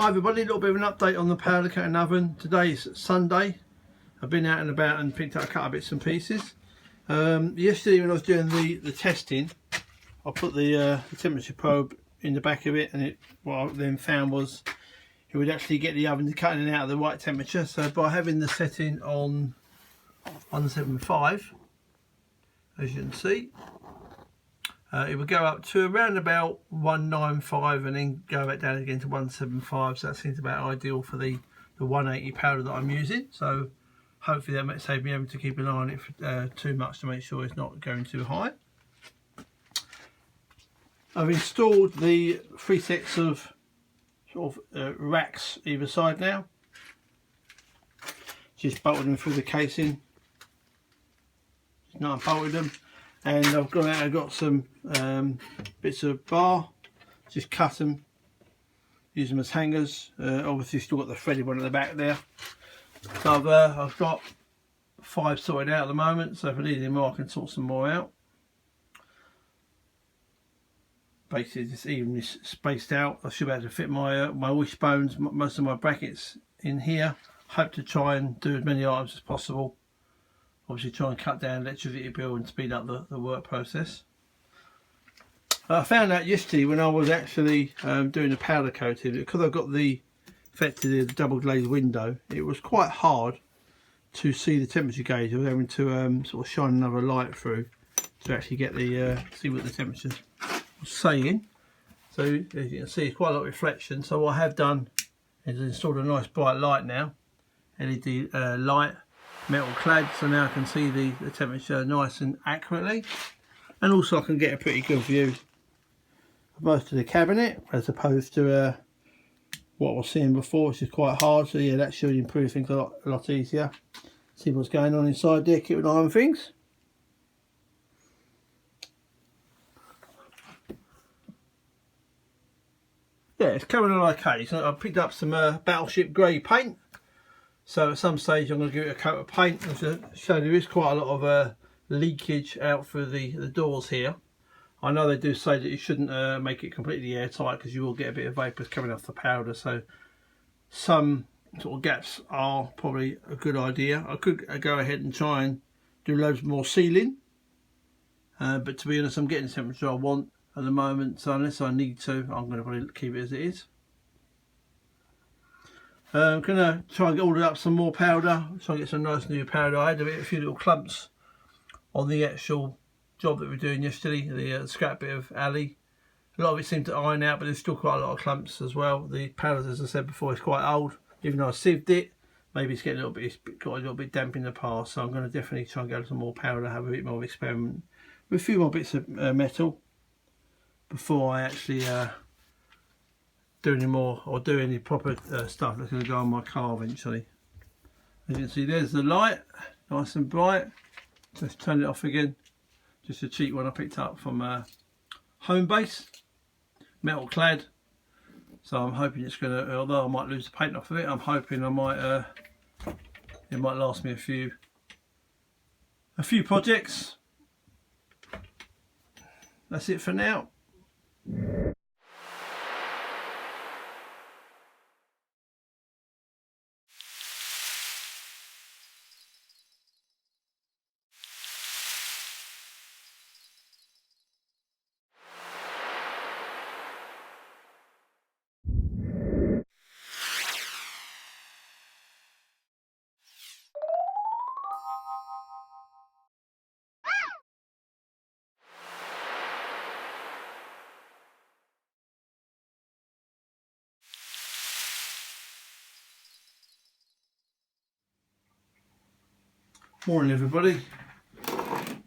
Hi everybody, a little bit of an update on the powder coating oven. Today's Sunday. I've been out and about and picked up a couple of bits and pieces. Yesterday when I was doing the testing, I put the temperature probe in the back of it, and what I then found was it would actually get the oven cutting it out at the right temperature. So by having the setting on 175, as you can see, it would go up to around about 195 and then go back down again to 175. So that seems about ideal for the 180 powder that I'm using. So hopefully that might save me having to keep an eye on it for, too much to make sure it's not going too high. I've installed the 3 sets of sort of racks either side now. Just bolted them through the casing. Now I've bolted them. And I've gone out and got some bits of bar, just cut them, use them as hangers. Obviously still got the threaded one at the back there. So I've got 5 sorted out at the moment, so if I need any more I can sort some more out. Basically just evenly spaced out. I should be able to fit my wishbones, most of my brackets in here. Hope to try and do as many items as possible. Obviously try and cut down electricity bill and speed up the work process. I found out yesterday when I was actually doing the powder coating, because I've got effectively the double glazed window, it was quite hard to see the temperature gauge. I was having to sort of shine another light through to actually get see what the temperature was saying. So as you can see, it's quite a lot of reflection. So what I have done is installed a nice bright light now, LED light, metal clad, so now I can see the temperature nice and accurately, and also I can get a pretty good view of most of the cabinet as opposed to what I was seeing before, which is quite hard. So yeah, that should improve things a lot easier. See what's going on inside there, keep an eye on things. Yeah, it's coming along okay. So I picked up some Battleship grey paint. So at some stage I'm going to give it a coat of paint. As I show, there is quite a lot of leakage out through the doors here. I know they do say that you shouldn't make it completely airtight because you will get a bit of vapours coming off the powder. So some sort of gaps are probably a good idea. I could go ahead and try and do loads more sealing. But to be honest, I'm getting the temperature I want at the moment. So unless I need to, I'm going to probably keep it as it is. I'm going to try and get ordered up some more powder, try and get some nice new powder. I had a few little clumps on the actual job that we were doing yesterday, the scrap bit of alley. A lot of it seemed to iron out, but there's still quite a lot of clumps as well. The powder, as I said before, is quite old. Even though I sieved it, maybe it's getting it's got a little bit damp in the past. So I'm going to definitely try and get some more powder, have a bit more of experiment with a few more bits of metal before I actually do any more or do any proper stuff that's going to go on my car eventually. As you can see, there's the light, nice and bright. Just turn it off again. Just a cheap one I picked up from Homebase, metal clad. So I'm hoping it's going to, although I might lose the paint off of it, I'm hoping I might it might last me a few projects. That's it for now. Morning everybody.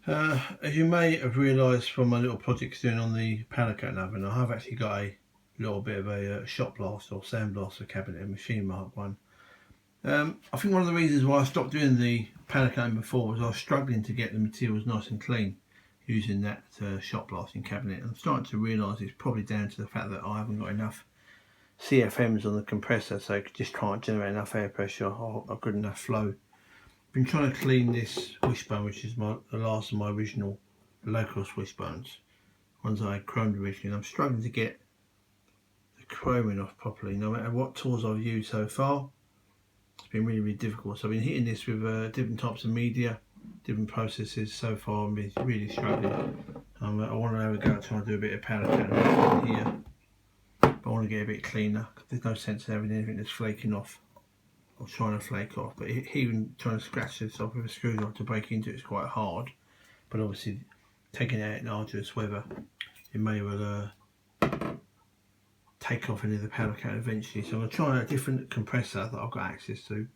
As you may have realised from my little projects doing on the powder coating oven, I have actually got a little bit of a shot blast or sandblaster cabinet, a Machine Mark one. I think one of the reasons why I stopped doing the powder coating before was I was struggling to get the materials nice and clean using that shot blasting cabinet. And I'm starting to realise it's probably down to the fact that I haven't got enough CFMs on the compressor, so I just can't generate enough air pressure or a good enough flow. Been trying to clean this wishbone, which is the last of my original low cost wishbones, ones I had chromed originally. I'm struggling to get chroming off properly. No matter what tools I've used so far, it's been really, really difficult. So I've been hitting this with different types of media, different processes. So far I'm really struggling. I want to have a go at trying to do a bit of powder coating here, but I want to get a bit cleaner. There's no sense in having anything that's flaking off or trying to flake off. But even trying to scratch this off with a screwdriver to break into it is quite hard. But obviously taking it out in arduous weather, it may well take off any of the powder coat eventually. So I'm going to try a different compressor that I've got access to.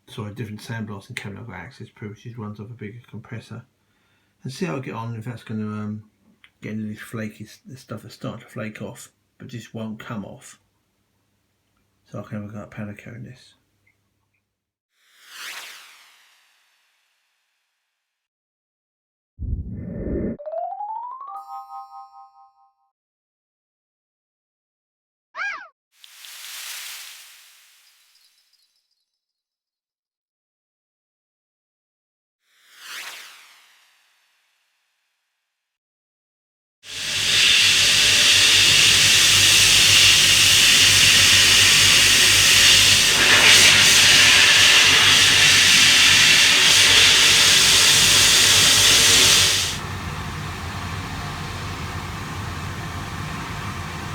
Sorry, a different sandblasting cabinet I've got access to, which just runs off a bigger compressor. And see how I get on, if that's going to get into this flaky stuff that's starting to flake off, but just won't come off. So I can have a go at powder coating this.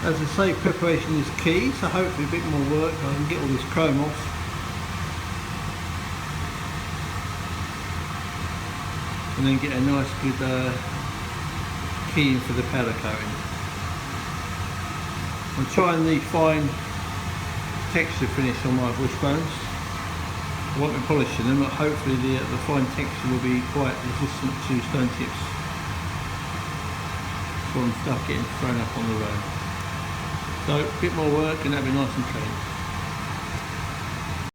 As I say, preparation is key, so hopefully a bit more work I can get all this chrome off. And then get a nice good keying for the powder coating. I'm trying the fine texture finish on my wishbones. I won't be polishing them, but hopefully the fine texture will be quite resistant to stone chips from stuff getting thrown up on the road. So a bit more work and that'll be nice and clean.